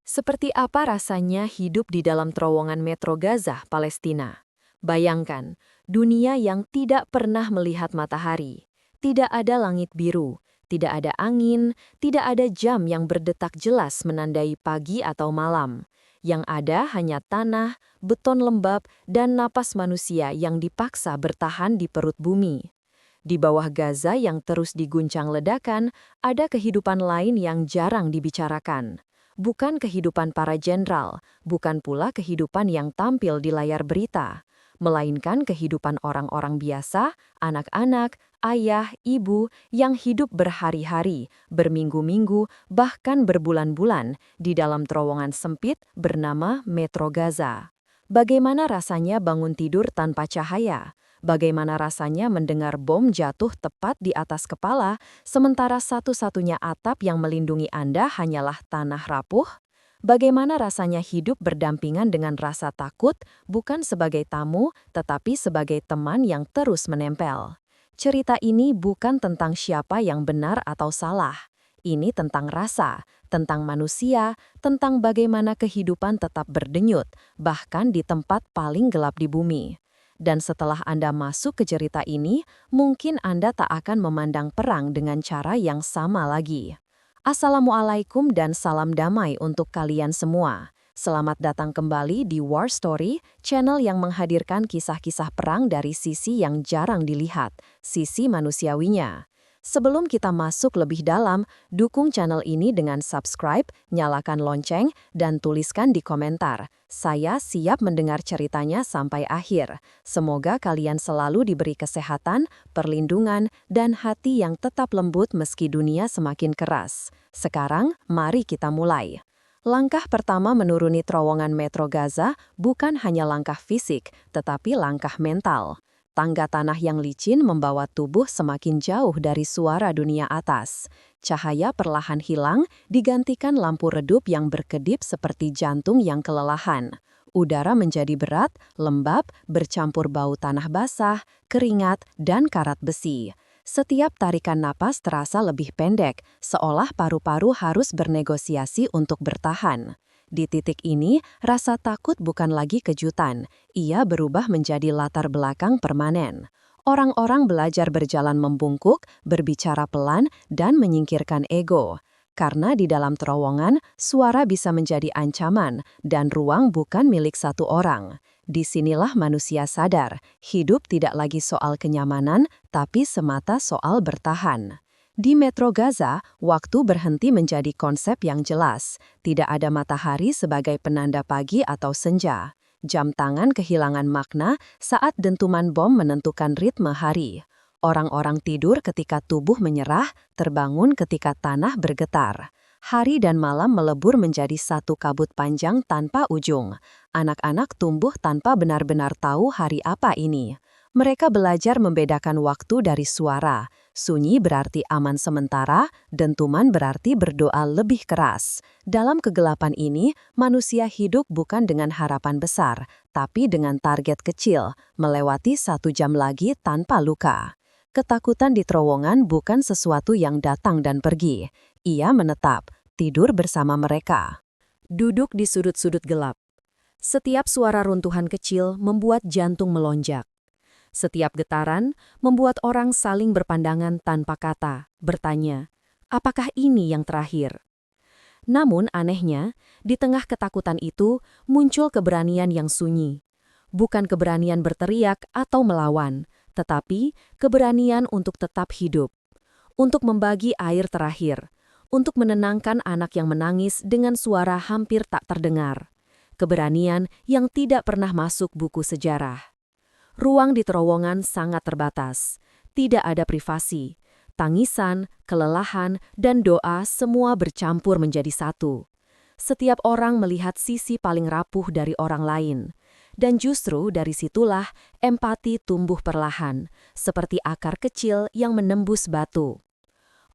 Seperti apa rasanya hidup di dalam terowongan Metro Gaza, Palestina? Bayangkan, dunia yang tidak pernah melihat matahari. Tidak ada langit biru, tidak ada angin, tidak ada jam yang berdetak jelas menandai pagi atau malam. Yang ada hanya tanah, beton lembab, dan napas manusia yang dipaksa bertahan di perut bumi. Di bawah Gaza yang terus diguncang ledakan, ada kehidupan lain yang jarang dibicarakan. Bukan kehidupan para jenderal, bukan pula kehidupan yang tampil di layar berita, melainkan kehidupan orang-orang biasa, anak-anak, ayah, ibu, yang hidup berhari-hari, berminggu-minggu, bahkan berbulan-bulan di dalam terowongan sempit bernama Metro Gaza. Bagaimana rasanya bangun tidur tanpa cahaya? Bagaimana rasanya mendengar bom jatuh tepat di atas kepala, sementara satu-satunya atap yang melindungi Anda hanyalah tanah rapuh? Bagaimana rasanya hidup berdampingan dengan rasa takut, bukan sebagai tamu, tetapi sebagai teman yang terus menempel? Cerita ini bukan tentang siapa yang benar atau salah. Ini tentang rasa, tentang manusia, tentang bagaimana kehidupan tetap berdenyut, bahkan di tempat paling gelap di bumi. Dan setelah Anda masuk ke cerita ini, mungkin Anda tak akan memandang perang dengan cara yang sama lagi. Assalamualaikum dan salam damai untuk kalian semua. Selamat datang kembali di War Story, channel yang menghadirkan kisah-kisah perang dari sisi yang jarang dilihat, sisi manusiawinya. Sebelum kita masuk lebih dalam, dukung channel ini dengan subscribe, nyalakan lonceng, dan tuliskan di komentar. Saya siap mendengar ceritanya sampai akhir. Semoga kalian selalu diberi kesehatan, perlindungan, dan hati yang tetap lembut meski dunia semakin keras. Sekarang, mari kita mulai. Langkah pertama menuruni terowongan Metro Gaza bukan hanya langkah fisik, tetapi langkah mental. Tangga tanah yang licin membawa tubuh semakin jauh dari suara dunia atas. Cahaya perlahan hilang, digantikan lampu redup yang berkedip seperti jantung yang kelelahan. Udara menjadi berat, lembab, bercampur bau tanah basah, keringat, dan karat besi. Setiap tarikan napas terasa lebih pendek, seolah paru-paru harus bernegosiasi untuk bertahan. Di titik ini, rasa takut bukan lagi kejutan, ia berubah menjadi latar belakang permanen. Orang-orang belajar berjalan membungkuk, berbicara pelan, dan menyingkirkan ego. Karena di dalam terowongan, suara bisa menjadi ancaman, dan ruang bukan milik satu orang. Disinilah manusia sadar, hidup tidak lagi soal kenyamanan, tapi semata soal bertahan. Di Metro Gaza, waktu berhenti menjadi konsep yang jelas. Tidak ada matahari sebagai penanda pagi atau senja. Jam tangan kehilangan makna saat dentuman bom menentukan ritme hari. Orang-orang tidur ketika tubuh menyerah, terbangun ketika tanah bergetar. Hari dan malam melebur menjadi satu kabut panjang tanpa ujung. Anak-anak tumbuh tanpa benar-benar tahu hari apa ini. Mereka belajar membedakan waktu dari suara. Sunyi berarti aman sementara, dentuman berarti berdoa lebih keras. Dalam kegelapan ini, manusia hidup bukan dengan harapan besar, tapi dengan target kecil, melewati 1 jam lagi tanpa luka. Ketakutan di terowongan bukan sesuatu yang datang dan pergi. Ia menetap, tidur bersama mereka. Duduk di sudut-sudut gelap. Setiap suara runtuhan kecil membuat jantung melonjak. Setiap getaran membuat orang saling berpandangan tanpa kata, bertanya, apakah ini yang terakhir? Namun anehnya, di tengah ketakutan itu muncul keberanian yang sunyi. Bukan keberanian berteriak atau melawan, tetapi keberanian untuk tetap hidup. Untuk membagi air terakhir, untuk menenangkan anak yang menangis dengan suara hampir tak terdengar. Keberanian yang tidak pernah masuk buku sejarah. Ruang di terowongan sangat terbatas. Tidak ada privasi. Tangisan, kelelahan, dan doa semua bercampur menjadi satu. Setiap orang melihat sisi paling rapuh dari orang lain. Dan justru dari situlah empati tumbuh perlahan, seperti akar kecil yang menembus batu.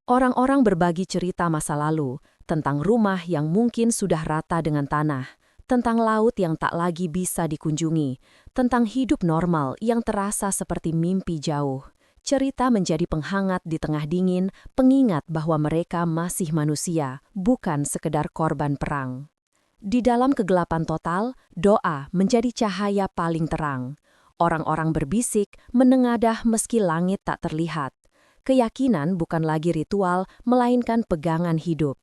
Orang-orang berbagi cerita masa lalu, tentang rumah yang mungkin sudah rata dengan tanah, tentang laut yang tak lagi bisa dikunjungi, tentang hidup normal yang terasa seperti mimpi jauh. Cerita menjadi penghangat di tengah dingin, pengingat bahwa mereka masih manusia, bukan sekedar korban perang. Di dalam kegelapan total, doa menjadi cahaya paling terang. Orang-orang berbisik, menengadah meski langit tak terlihat. Keyakinan bukan lagi ritual, melainkan pegangan hidup.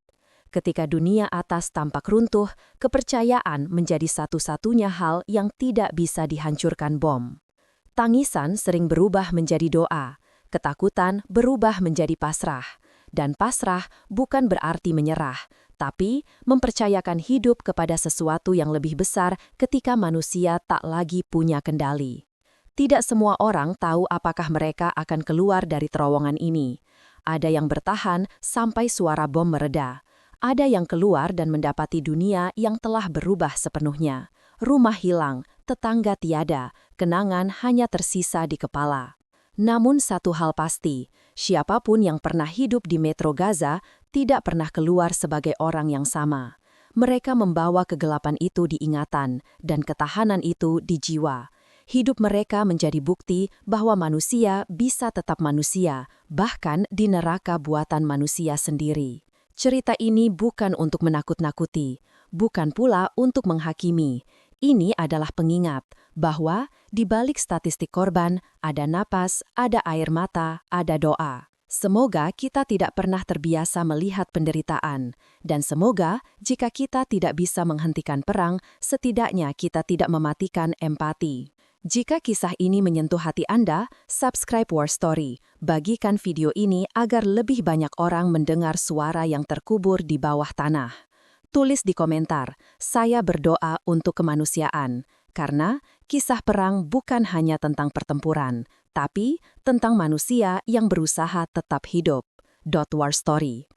Ketika dunia atas tampak runtuh, kepercayaan menjadi satu-satunya hal yang tidak bisa dihancurkan bom. Tangisan sering berubah menjadi doa, ketakutan berubah menjadi pasrah. Dan pasrah bukan berarti menyerah, tapi mempercayakan hidup kepada sesuatu yang lebih besar ketika manusia tak lagi punya kendali. Tidak semua orang tahu apakah mereka akan keluar dari terowongan ini. Ada yang bertahan sampai suara bom mereda. Ada yang keluar dan mendapati dunia yang telah berubah sepenuhnya. Rumah hilang, tetangga tiada, kenangan hanya tersisa di kepala. Namun satu hal pasti, siapapun yang pernah hidup di Metro Gaza tidak pernah keluar sebagai orang yang sama. Mereka membawa kegelapan itu di ingatan dan ketahanan itu di jiwa. Hidup mereka menjadi bukti bahwa manusia bisa tetap manusia, bahkan di neraka buatan manusia sendiri. Cerita ini bukan untuk menakut-nakuti, bukan pula untuk menghakimi. Ini adalah pengingat bahwa di balik statistik korban ada napas, ada air mata, ada doa. Semoga kita tidak pernah terbiasa melihat penderitaan, dan semoga jika kita tidak bisa menghentikan perang, setidaknya kita tidak mematikan empati. Jika kisah ini menyentuh hati Anda, subscribe War Story. Bagikan video ini agar lebih banyak orang mendengar suara yang terkubur di bawah tanah. Tulis di komentar, saya berdoa untuk kemanusiaan, karena kisah perang bukan hanya tentang pertempuran, tapi tentang manusia yang berusaha tetap hidup. War Story.